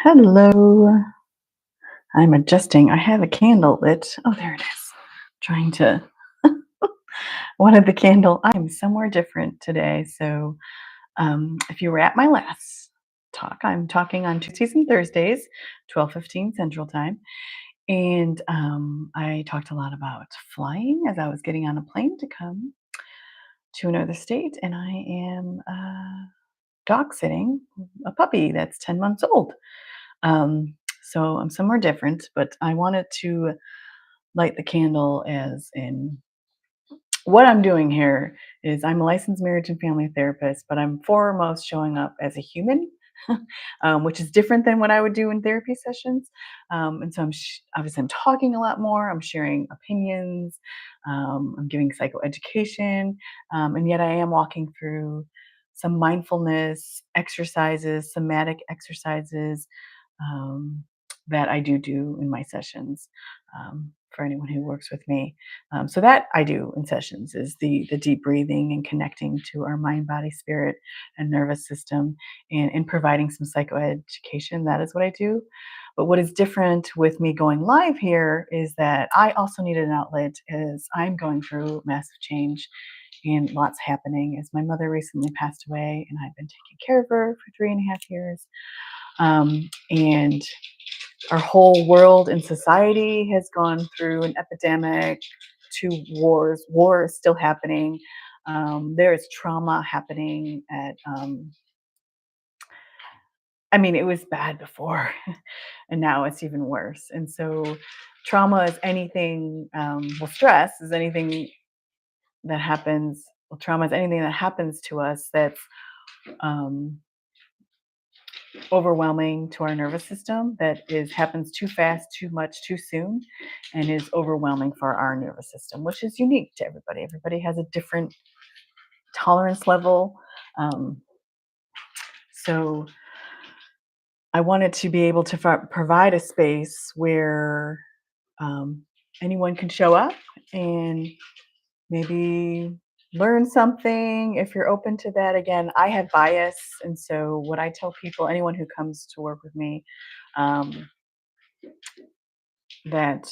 Hello. I'm adjusting. I have a candle lit. Oh, there it is. Trying to wanted the candle. I'm somewhere different today. So, if you were at my last talk, I'm talking on Tuesdays and Thursdays, 12:15 Central Time, and I talked a lot about flying as I was getting on a plane to come to another state, and I am dog sitting a puppy that's 10 months old. So I'm somewhere different, but I wanted to light the candle as in what I'm doing here is I'm a licensed marriage and family therapist, but I'm foremost showing up as a human, which is different than what I would do in therapy sessions. And so obviously I'm talking a lot more. I'm sharing opinions. I'm giving psychoeducation, and yet I am walking through some mindfulness exercises, somatic exercises, um, that I do in my sessions, for anyone who works with me. So that I do in sessions is the deep breathing and connecting to our mind, body, spirit, and nervous system, and providing some psychoeducation. That is what I do. But what is different with me going live here is that I also need an outlet as I'm going through massive change and lots happening as my mother recently passed away and I've been taking care of her for 3.5 years. And our whole world and society has gone through an epidemic, two wars. War is still happening. There is trauma happening at, I mean, it was bad before, and now it's even worse. And so, trauma is anything, well, stress is anything that happens, well, trauma is anything that happens to us that's um, overwhelming to our nervous system, that is happens too fast, too much, too soon, and is overwhelming for our nervous system, which is unique to everybody. Everybody has a different tolerance level. Um, so I wanted to be able to provide a space where um, anyone can show up and maybe learn something if you're open to that. Again, I have bias, and so what I tell people, anyone who comes to work with me, um, that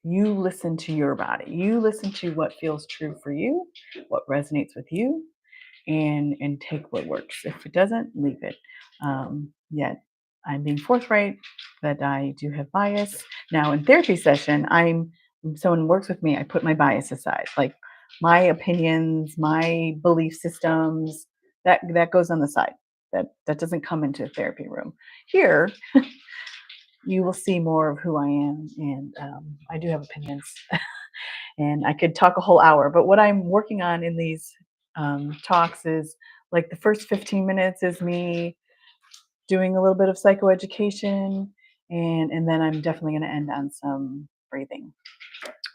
you listen to your body. You listen to what feels true for you, what resonates with you, and take what works. If it doesn't, leave it. Yet I'm being forthright that I do have bias. Now in therapy session, I'm when someone works with me, I put my bias aside. Like my opinions, my belief systems, that goes on the side. That doesn't come into a therapy room. Here, you will see more of who I am, and I do have opinions, and I could talk a whole hour. But what I'm working on in these talks is like the first 15 minutes is me doing a little bit of psychoeducation, and then I'm definitely going to end on some breathing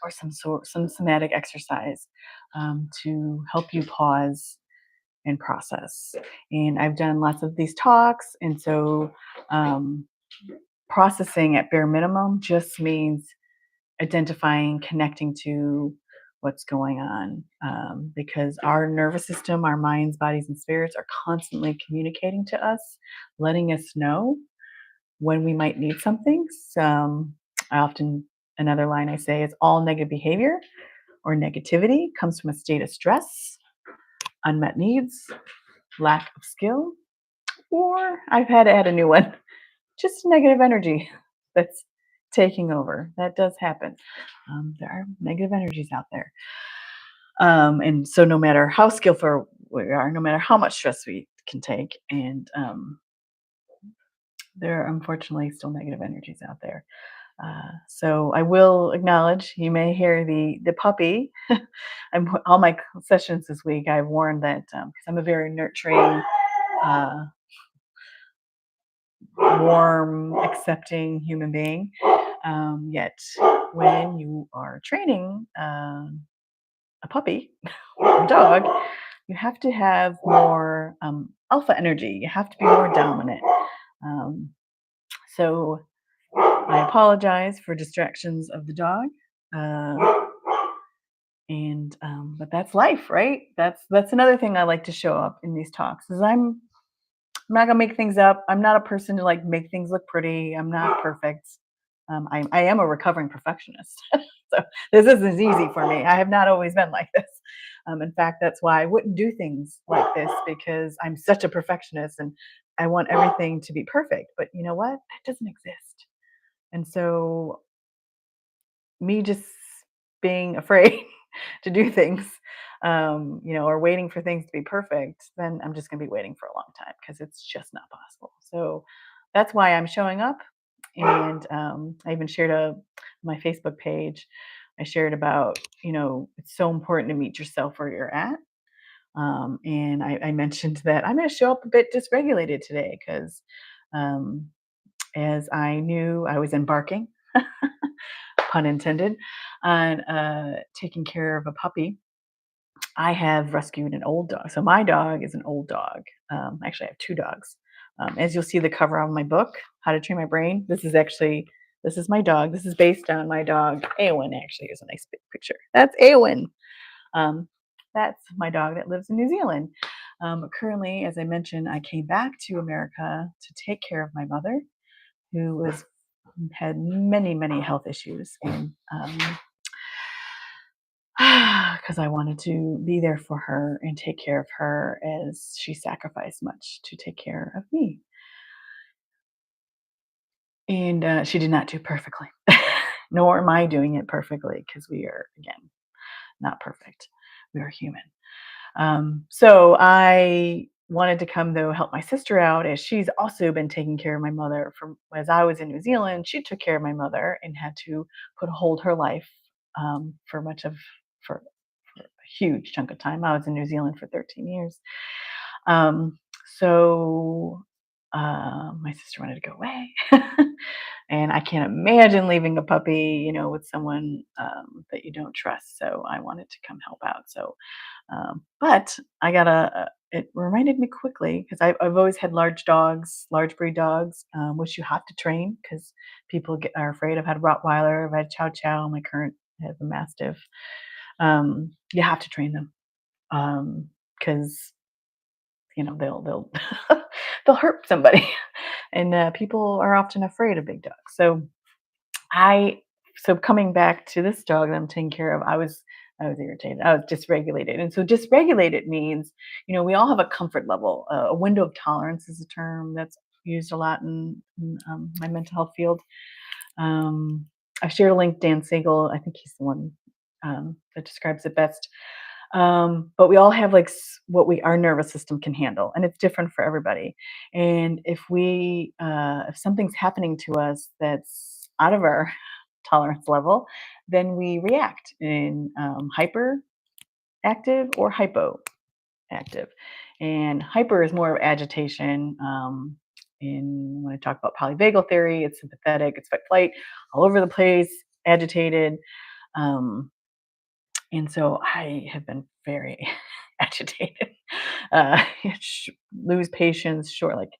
or some somatic exercise, to help you pause and process. And I've done lots of these talks, and so um, processing at bare minimum just means identifying, connecting to what's going on, because our nervous system, our minds, bodies, and spirits are constantly communicating to us, letting us know when we might need something. I often, another line I say is all negative behavior or negativity comes from a state of stress, unmet needs, lack of skill, or I've had to add a new one, just negative energy that's taking over. That does happen. There are negative energies out there. And so, no matter how skillful we are, no matter how much stress we can take, and there are unfortunately still negative energies out there. So I will acknowledge you may hear the puppy. All my sessions this week. I've warned that because I'm a very nurturing, uh, warm, accepting human being. Yet, when you are training a puppy or a dog, you have to have more alpha energy. You have to be more dominant. Um, so I apologize for distractions of the dog. Uh, and But that's life, right? That's another thing I like to show up in these talks is I'm not gonna make things up. I'm not a person to like make things look pretty. I'm not perfect. I am a recovering perfectionist. So this isn't easy for me. I have not always been like this. In fact, that's why I wouldn't do things like this because I'm such a perfectionist and I want everything to be perfect. But you know what? That doesn't exist. And so me just being afraid to do things, or waiting for things to be perfect, then I'm just going to be waiting for a long time because it's just not possible. So that's why I'm showing up. And I even shared my Facebook page. I shared about, it's so important to meet yourself where you're at. And I mentioned that I'm going to show up a bit dysregulated today because um, as I knew I was embarking, pun intended, on taking care of a puppy. I have rescued an old dog. So my dog is an old dog. Actually, I have two dogs. As you'll see the cover on my book, How to Train My Brain. This is my dog. This is based on my dog. Awen actually is a nice big picture. That's Awen. Um, that's my dog that lives in New Zealand. Currently, as I mentioned, I came back to America to take care of my mother, who had many, many health issues, and because I wanted to be there for her and take care of her as she sacrificed much to take care of me. And she did not do perfectly, nor am I doing it perfectly because we are, again, not perfect. We are human. So I wanted to come though help my sister out as she's also been taking care of my mother from as I was in New Zealand. She took care of my mother and had to put hold her life for much of for a huge chunk of time. I was in New Zealand for 13 years. Um, so my sister wanted to go away. And I can't imagine leaving a puppy, with someone that you don't trust. So I wanted to come help out. So but I got it reminded me quickly because I've always had large dogs, large breed dogs, which you have to train because are afraid. I've had Rottweiler, I've had Chow Chow, my current has a Mastiff. You have to train them because they'll they'll hurt somebody, and people are often afraid of big dogs. I so coming back to this dog that I'm taking care of, I was irritated. I was dysregulated. And so dysregulated means, we all have a comfort level. A window of tolerance is a term that's used a lot in my mental health field. Um, I've shared a link, Dan Siegel. I think he's the one that describes it best. But we all have like our nervous system can handle, and it's different for everybody. And if something's happening to us that's out of our tolerance level, then we react in hyperactive or hypoactive. And hyper is more of agitation. When I talk about polyvagal theory, it's sympathetic, it's fight flight, all over the place, agitated. Um, and so I have been very agitated, uh, lose patience, short. Like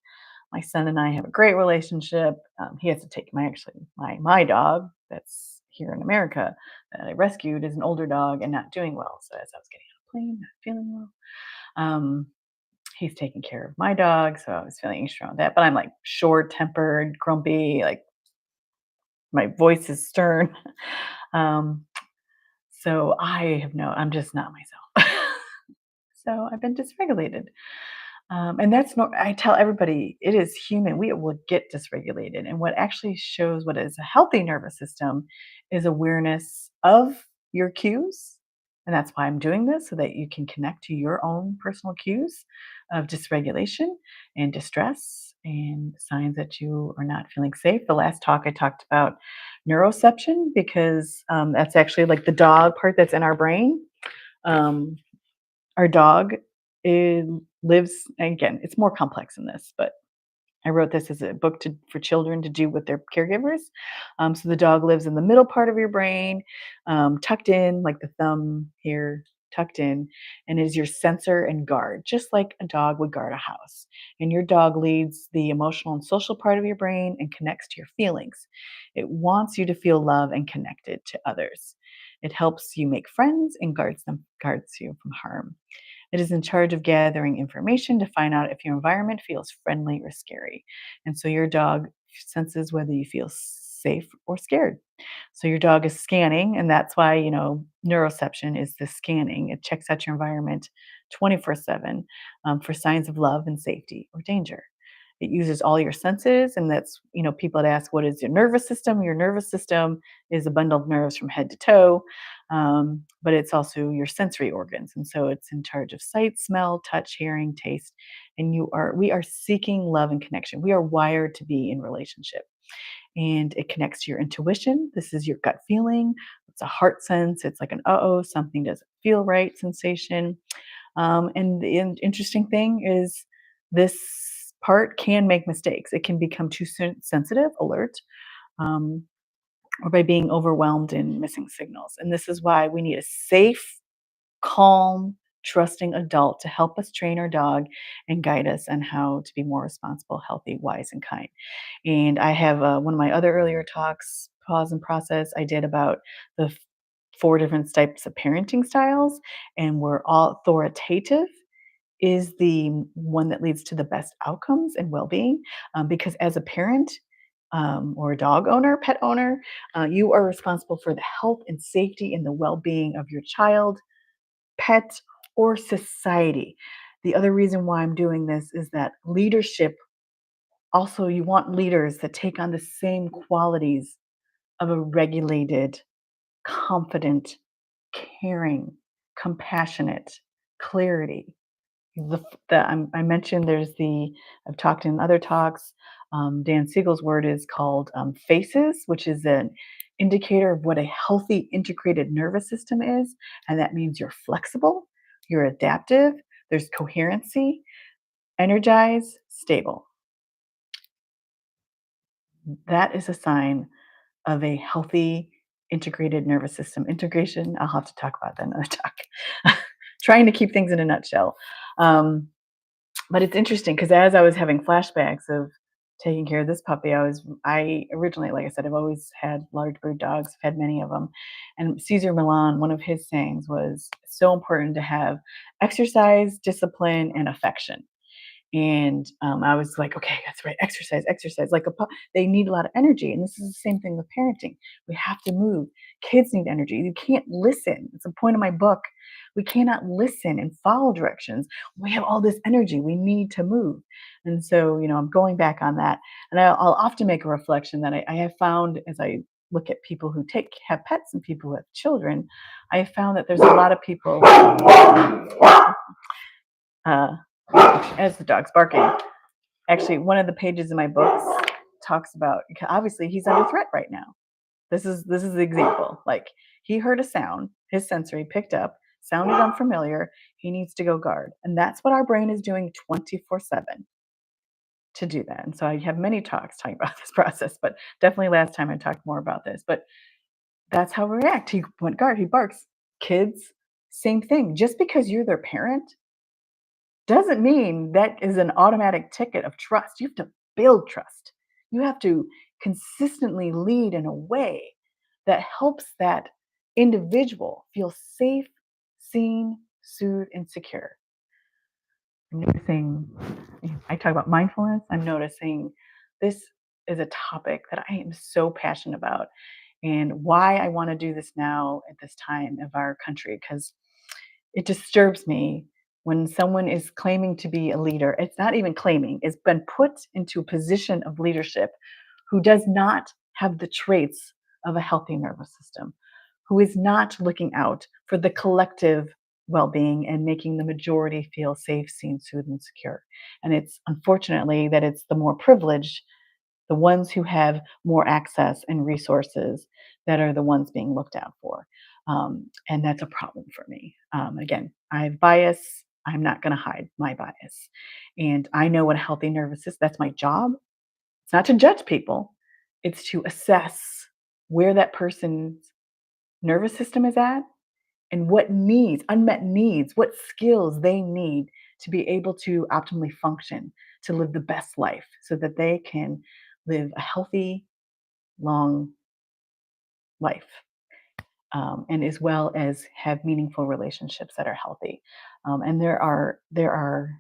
my son and I have a great relationship. He has to take my dog that's here in America that I rescued is an older dog and not doing well. So as I was getting on a plane, not feeling well, um, he's taking care of my dog. So I was feeling anxious around that. But I'm like short tempered, grumpy, like my voice is stern. Um, so I'm just not myself. So I've been dysregulated. And that's not, I tell everybody it is human. We will get dysregulated. And what actually shows what is a healthy nervous system is awareness of your cues. And that's why I'm doing this so that you can connect to your own personal cues of dysregulation and distress and signs that you are not feeling safe. The last talk I talked about neuroception because that's actually like the dog part that's in our brain. Um, our dog is, lives, again, it's more complex than this, but I wrote this as a book for children to do with their caregivers. So the dog lives in the middle part of your brain, tucked in, like the thumb here, tucked in, and is your sensor and guard, just like a dog would guard a house. And your dog leads the emotional and social part of your brain and connects to your feelings. It wants you to feel love and connected to others. It helps you make friends and guards you from harm. It is in charge of gathering information to find out if your environment feels friendly or scary. And so your dog senses whether you feel safe or scared. So your dog is scanning, and that's why, neuroception is the scanning. It checks out your environment 24/7 for signs of love and safety or danger. It uses all your senses, and that's, people had asked, what is your nervous system? Your nervous system is a bundle of nerves from head to toe, but it's also your sensory organs. And so it's in charge of sight, smell, touch, hearing, taste. And we are seeking love and connection. We are wired to be in relationship, and it connects to your intuition. This is your gut feeling. It's a heart sense. It's like an something doesn't feel right sensation. And the interesting thing is, this part can make mistakes. It can become too sensitive, alert, um, or by being overwhelmed and missing signals. And this is why we need a safe, calm, trusting adult to help us train our dog and guide us on how to be more responsible, healthy, wise, and kind. And I have one of my other earlier talks, Pause and Process, I did about the four different types of parenting styles, and we're all authoritative is the one that leads to the best outcomes and well-being, because as a parent, or a dog owner, pet owner, you are responsible for the health and safety and the well-being of your child, pet, or society. The other reason why I'm doing this is that leadership, also, you want leaders that take on the same qualities of a regulated, confident, caring, compassionate, clarity. I mentioned I've talked in other talks. Dan Siegel's word is called FACES, which is an indicator of what a healthy integrated nervous system is. And that means you're flexible, you're adaptive, there's coherency, energized, stable. That is a sign of a healthy integrated nervous system. Integration, I'll have to talk about that another talk. Trying to keep things in a nutshell. Um, but it's interesting because as I was having flashbacks of taking care of this puppy, I originally, like I said, I've always had large bird dogs, I've had many of them. And Cesar Millan, one of his sayings was, so important to have exercise, discipline, and affection. And I was like, okay, that's right, exercise, exercise. They need a lot of energy, and this is the same thing with parenting. We have to move. Kids need energy. You can't listen. It's a point of my book. We cannot listen and follow directions. We have all this energy. We need to move. And so, I'm going back on that, and I'll often make a reflection that I have found as I look at people who have pets and people who have children. I have found that there's a lot of people. Uh, as the dog's barking. Actually, one of the pages in my books talks about, obviously he's under threat right now. This is the example. Like, he heard a sound, his sensory picked up, sounded unfamiliar. He needs to go guard, and that's what our brain is doing 24/7 to do that. And so I have many talks talking about this process, but definitely last time I talked more about this. But that's how we react. He went guard. He barks. Kids, same thing. Just because you're their parent doesn't mean that is an automatic ticket of trust. You have to build trust. You have to consistently lead in a way that helps that individual feel safe, seen, soothed, and secure. I'm noticing, I talk about mindfulness. I'm noticing this is a topic that I am so passionate about, and why I want to do this now at this time of our country, because it disturbs me when someone is claiming to be a leader. It's not even claiming, it's been put into a position of leadership who does not have the traits of a healthy nervous system, who is not looking out for the collective well being and making the majority feel safe, seen, soothed, and secure. And it's unfortunately that it's the more privileged, the ones who have more access and resources, that are the ones being looked out for. And that's a problem for me. Again, I have bias. I'm not going to hide my bias. And I know what a healthy nervous system, that's my job. It's not to judge people, it's to assess where that person's nervous system is at and what needs, unmet needs, what skills they need to be able to optimally function, to live the best life so that they can live a healthy, long life. and as well as have meaningful relationships that are healthy. And there are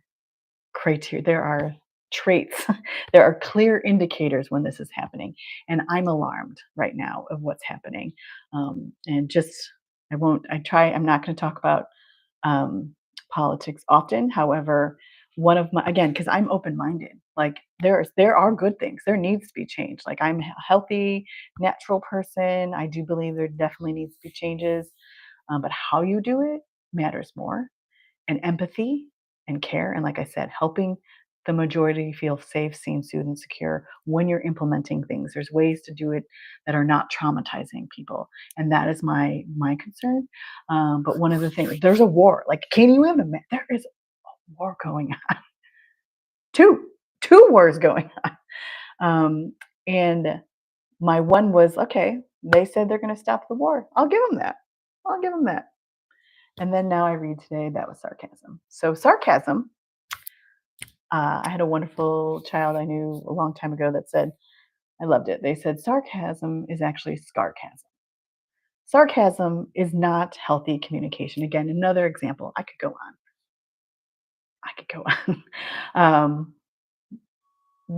criteria, there are traits, there are clear indicators when this is happening, and I'm alarmed right now of what's happening. And just I won't. I try. I'm not going to talk about um, politics often. However, one of my again, because I'm open minded. Like there are good things. There needs to be change. Like I'm a healthy, natural person. I do believe there definitely needs to be changes, but how you do it matters more. And empathy and care, and like I said, helping the majority feel safe, seen, soothed, and secure when you're implementing things. There's ways to do it that are not traumatizing people, and that is my concern. But one of the things, there's a war. Like, can you even imagine? There is a war going on. Two wars going on. And my one was okay. They said they're going to stop the war. I'll give them that. I'll give them that. And then now I read today that was sarcasm. So sarcasm. I had a wonderful child I knew a long time ago that said, I loved it. They said sarcasm is actually scarcasm. Sarcasm is not healthy communication. Again, another example. I could go on. I could go on. um,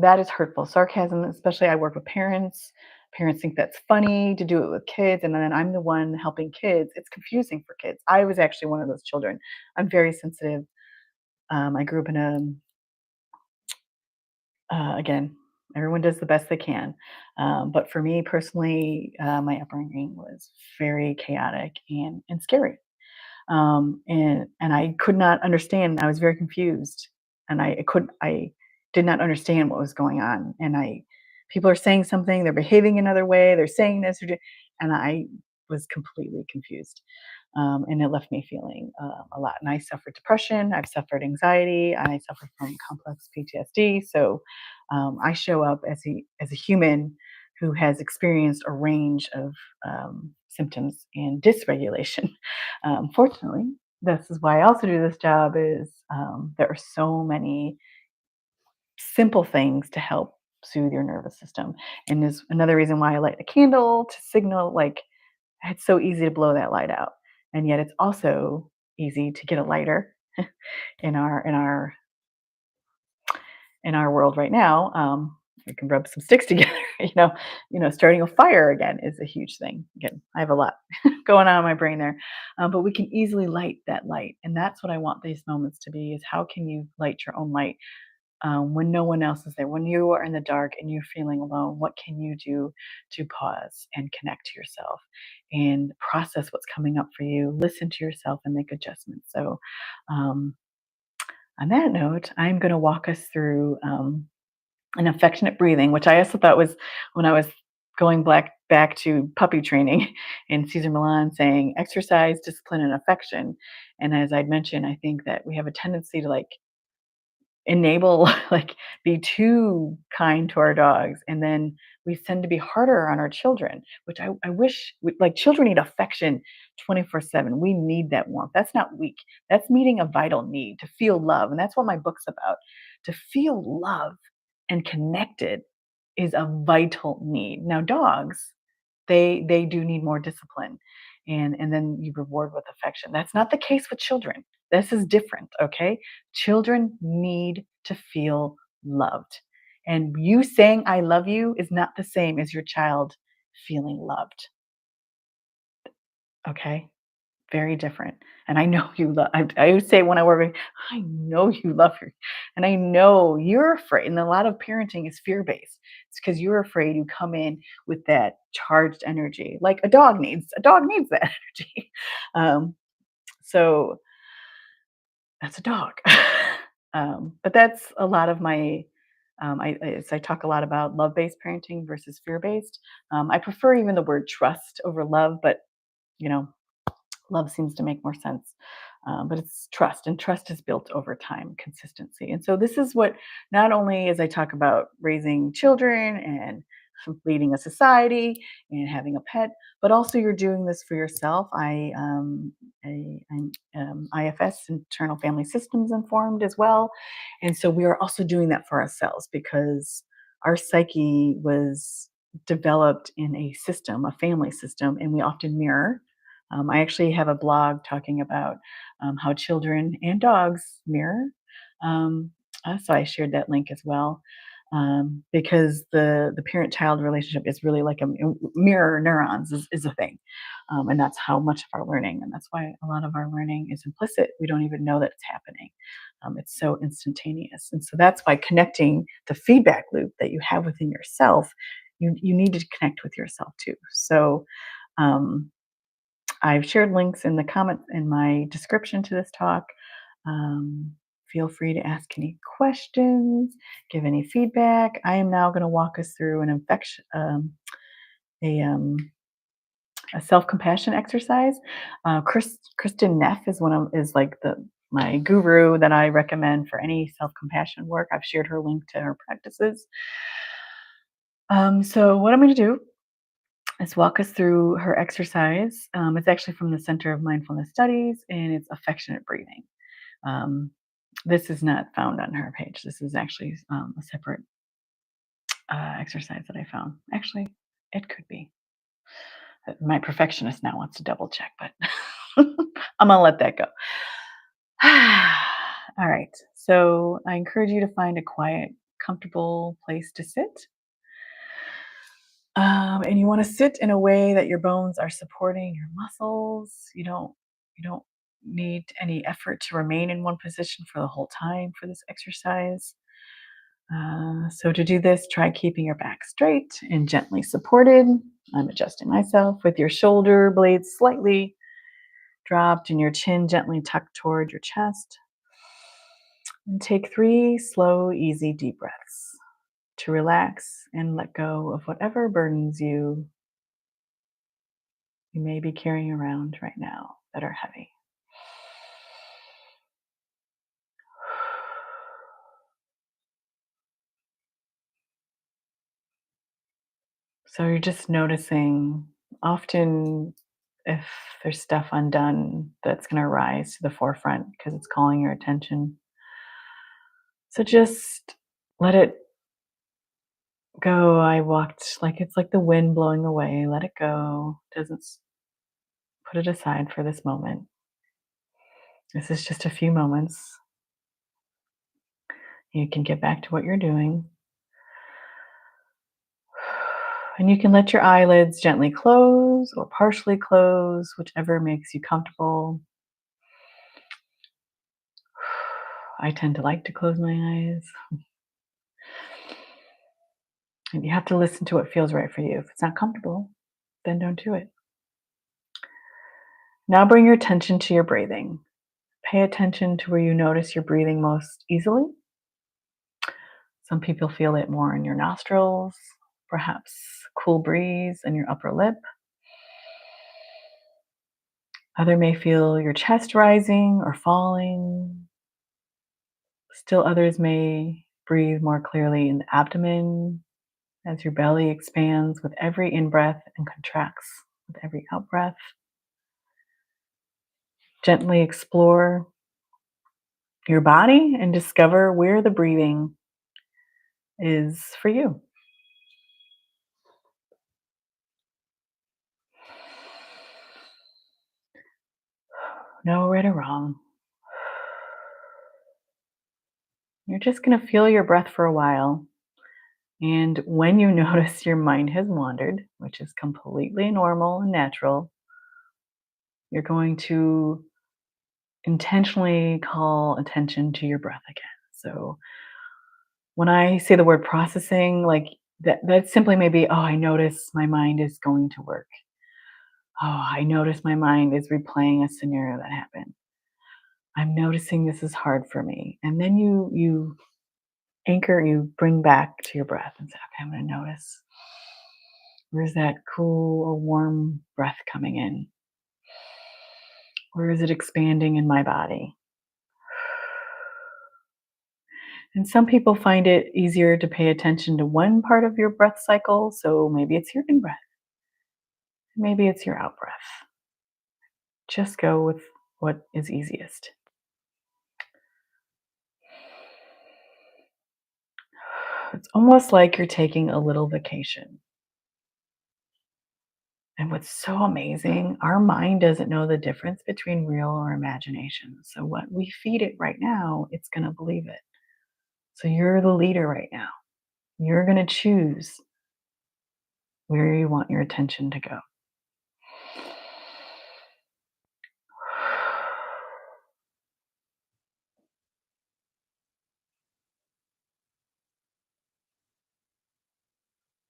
that is hurtful. Sarcasm, especially I work with parents. Parents think that's funny to do it with kids, and then I'm the one helping kids. It's confusing for kids. I was actually one of those children. I'm very sensitive. I grew up in a again, everyone does the best they can. But for me personally, my upbringing was very chaotic and scary. And I could not understand. I was very confused, and I did not understand what was going on. And people are saying something, they're behaving another way, they're saying this, and I was completely confused. And it left me feeling a lot. And I suffered depression, I've suffered anxiety, I suffered from complex PTSD. So I show up as a human who has experienced a range of symptoms and dysregulation. Fortunately, this is why I also do this job. Is there are so many simple things to help soothe your nervous system, and is another reason why I light a candle to signal like it's so easy to blow that light out, and yet it's also easy to get a lighter in our world right now. We can rub some sticks together. Starting a fire again is a huge thing. Again, I have a lot going on in my brain there, but we can easily light that light, and that's what I want these moments to be: is how can you light your own light when no one else is there, when you are in the dark and you're feeling alone? What can you do to pause and connect to yourself and process what's coming up for you? Listen to yourself and make adjustments. So, um, on that note, I'm going to walk us through an affectionate breathing, which I also thought was when I was going back to puppy training and Cesar Millan saying exercise, discipline, and affection. And as I'd mentioned, I think that we have a tendency to like enable like be too kind to our dogs, and then we tend to be harder on our children, which I wish like children need affection 24/7. We need that warmth. That's not weak, that's meeting a vital need to feel love, and that's what my book's about. To feel love and connected is a vital need. Now dogs, they do need more discipline, and then you reward with affection. That's not the case with children. This is different, okay? Children need to feel loved, and you saying I love you is not the same as your child feeling loved, okay? Very different. And I know you love, I would say when I work with, I know you love her. And I know you're afraid. And a lot of parenting is fear based. It's because you're afraid you come in with that charged energy, like a dog needs. A dog needs that energy. So that's a dog. But that's a lot of my. I talk a lot about love based parenting versus fear based. I prefer even the word trust over love, but you know, love seems to make more sense. But it's trust, and trust is built over time, consistency. And so, this is what, not only as I talk about raising children and leading a society and having a pet, but also you're doing this for yourself. I'm IFS, internal family systems informed as well. And so, we are also doing that for ourselves because our psyche was developed in a system, a family system, and we often mirror. I actually have a blog talking about how children and dogs mirror. Um, so I shared that link as well, because the parent child relationship is really like a mirror neurons is a thing, and that's how much of our learning, and that's why a lot of our learning is implicit. We don't even know that it's happening. It's so instantaneous, and so that's why connecting the feedback loop that you have within yourself, you need to connect with yourself too. So. Um, I've shared links in the comments in my description to this talk. Um, Feel free to ask any questions, give any feedback. I am now going to walk us through a, um, a self-compassion exercise. Kristen Neff is like the my guru that I recommend for any self-compassion work. I've shared her link to her practices. So what I'm going to do is walk us through her exercise. It's actually from the Center of Mindfulness Studies, and it's affectionate breathing. Um, this is not found on her page. This is actually a separate exercise that I found. Actually, it could be. My perfectionist now wants to double check, but I'm going to let that go. All right. So I encourage you to find a quiet, comfortable place to sit. And you want to sit in a way that your bones are supporting your muscles. You don't need any effort to remain in one position for the whole time for this exercise. So to do this, try keeping your back straight and gently supported. I'm adjusting myself with your shoulder blades slightly dropped and your chin gently tucked toward your chest. And take 3 slow, easy, deep breaths to relax and let go of whatever burdens you may be carrying around right now that are heavy. So you're just noticing often if there's stuff undone that's going to rise to the forefront because it's calling your attention. So just let it go. I walked like it's like the wind blowing away. Let it go. Doesn't put it aside for this moment. This is just a few moments. You can get back to what you're doing. And you can let your eyelids gently close or partially close, whichever makes you comfortable. I tend to like to close my eyes. And you have to listen to what feels right for you. If it's not comfortable, then don't do it. Now bring your attention to your breathing. Pay attention to where you notice your breathing most easily. Some people feel it more in your nostrils, perhaps cool breeze in your upper lip. Other may feel your chest rising or falling. Still others may breathe more clearly in the abdomen as your belly expands with every in-breath and contracts with every out-breath. Gently explore your body and discover where the breathing is for you. No right or wrong. You're just going to feel your breath for a while. And when you notice your mind has wandered, which is completely normal and natural, you're going to intentionally call attention to your breath again. So when I say the word processing, like that simply may be, oh, I notice my mind is going to work. Oh, I notice my mind is replaying a scenario that happened. I'm noticing this is hard for me. And then you anchor, you bring back to your breath and say, okay, I'm going to notice. Where's that cool or warm breath coming in? Where is it expanding in my body? And some people find it easier to pay attention to one part of your breath cycle. So maybe it's your in breath, maybe it's your out breath. Just go with what is easiest. It's almost like you're taking a little vacation. And what's so amazing, our mind doesn't know the difference between real or imagination. So what we feed it right now, it's going to believe it. So you're the leader right now. You're going to choose where you want your attention to go.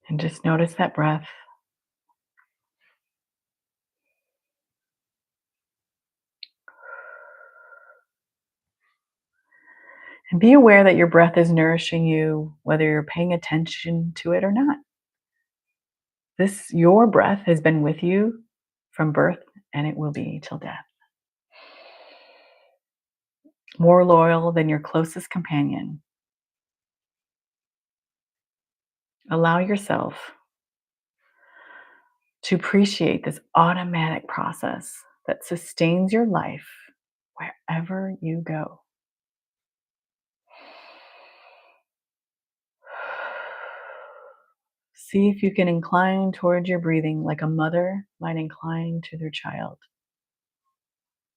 And just notice that breath. And be aware that your breath is nourishing you, whether you're paying attention to it or not. Your breath has been with you from birth, and it will be till death. More loyal than your closest companion. Allow yourself to appreciate this automatic process that sustains your life wherever you go. See if you can incline towards your breathing like a mother might incline to their child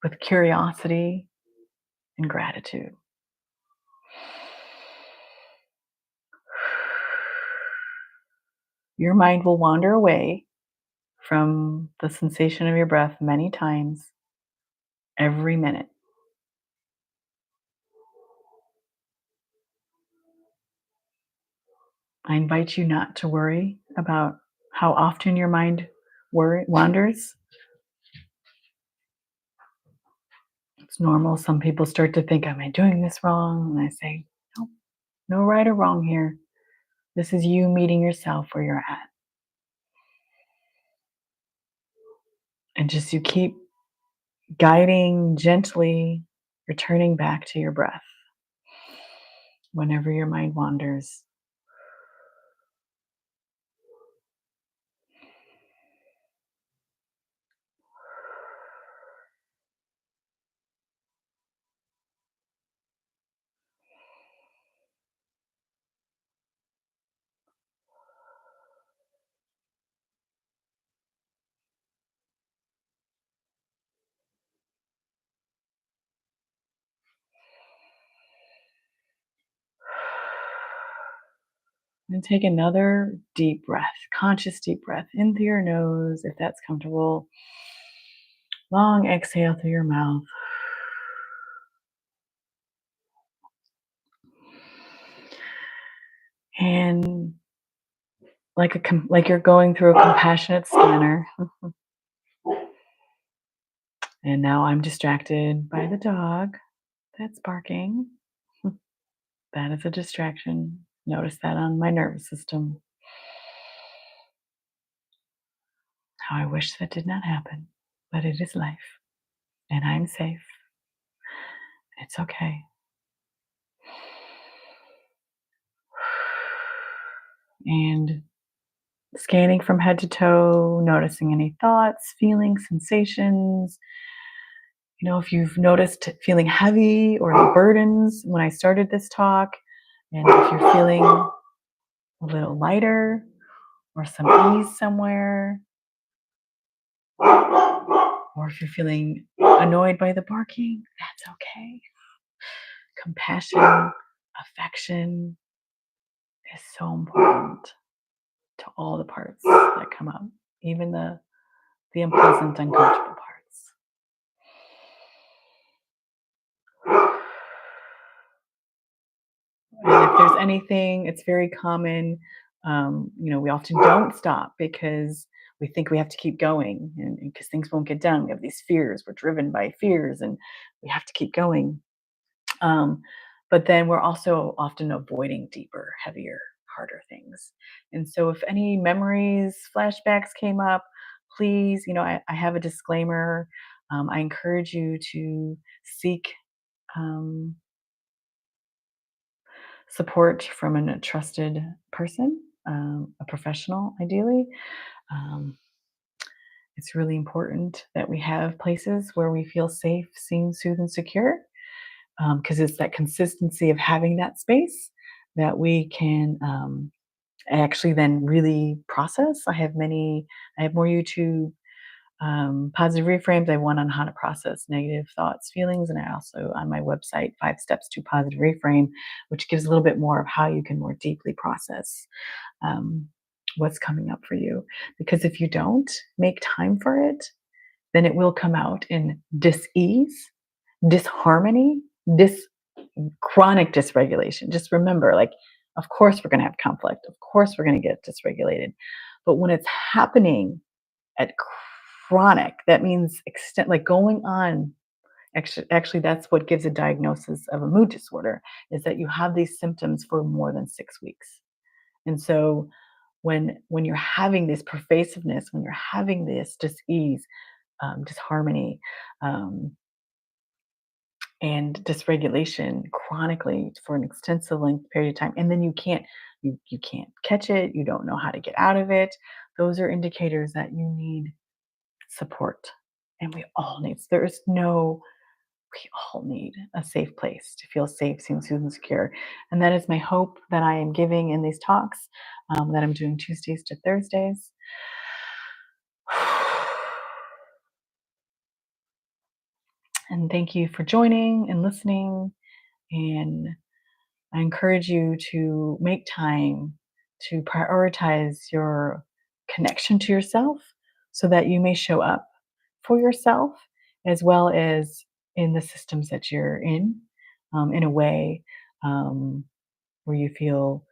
with curiosity and gratitude. Your mind will wander away from the sensation of your breath many times every minute. I invite you not to worry about how often your mind wanders. It's normal. Some people start to think, am I doing this wrong? And I say, no, no right or wrong here. This is you meeting yourself where you're at. And just you keep guiding gently, returning back to your breath whenever your mind wanders. And take another deep breath, conscious deep breath in through your nose if that's comfortable. Long exhale through your mouth. And like you're going through a compassionate scanner. And now I'm distracted by the dog that's barking. That is a distraction. Notice that on my nervous system. How I wish that did not happen, but it is life, and I'm safe. It's okay. And scanning from head to toe, noticing any thoughts, feelings, sensations. If you've noticed feeling heavy or the burdens when I started this talk, and if you're feeling a little lighter or some ease somewhere, or if you're feeling annoyed by the barking, that's okay. Compassion, affection is so important to all the parts that come up, even the unpleasant, uncomfortable parts. And if there's anything, it's very common. We often don't stop because we think we have to keep going, and because things won't get done. We have these fears. We're driven by fears, and we have to keep going. But then we're also often avoiding deeper, heavier, harder things. And so, if any memories, flashbacks came up, please, I have a disclaimer. I encourage you to seek um, support from a trusted person, a professional, ideally. Um, it's really important that we have places where we feel safe, seen, soothed, and secure, because it's that consistency of having that space that we can I actually then really process. I have more YouTube positive reframes. I have one on how to process negative thoughts, feelings, and I also on my website, 5 Steps to Positive Reframe, which gives a little bit more of how you can more deeply process um, what's coming up for you. Because if you don't make time for it, then it will come out in dis-ease, disharmony, dis chronic dysregulation. Just remember, like, of course we're going to have conflict. Of course we're going to get dysregulated. But when it's happening at chronic, that means extent, like going on. Actually, that's what gives a diagnosis of a mood disorder is that you have these symptoms for more than 6 weeks. And so when you're having this pervasiveness, when you're having this dis-ease, disharmony, um, and dysregulation chronically for an extensive length period of time, and then you can't catch it, you don't know how to get out of it, those are indicators that you need support. And we all need, there's no we all need a safe place to feel safe, seems and secure. And that is my hope that I am giving in these talks that I'm doing Tuesdays to Thursdays. And thank you for joining and listening. And I encourage you to make time to prioritize your connection to yourself so that you may show up for yourself as well as in the systems that you're in a way um, where you feel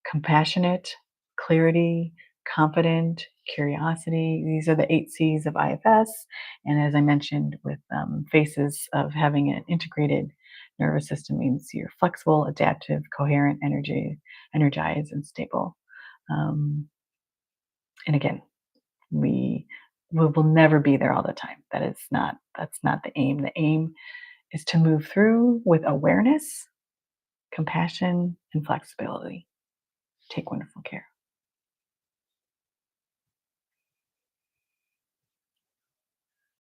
compassionate, clarity, confident, curiosity. These are the 8 C's of IFS. And as I mentioned, with faces of having an integrated nervous system means you're flexible, adaptive, coherent, energized, and stable. Um, and again, we will never be there all the time. That's not the aim. The aim is to move through with awareness, compassion, and flexibility. Take wonderful care.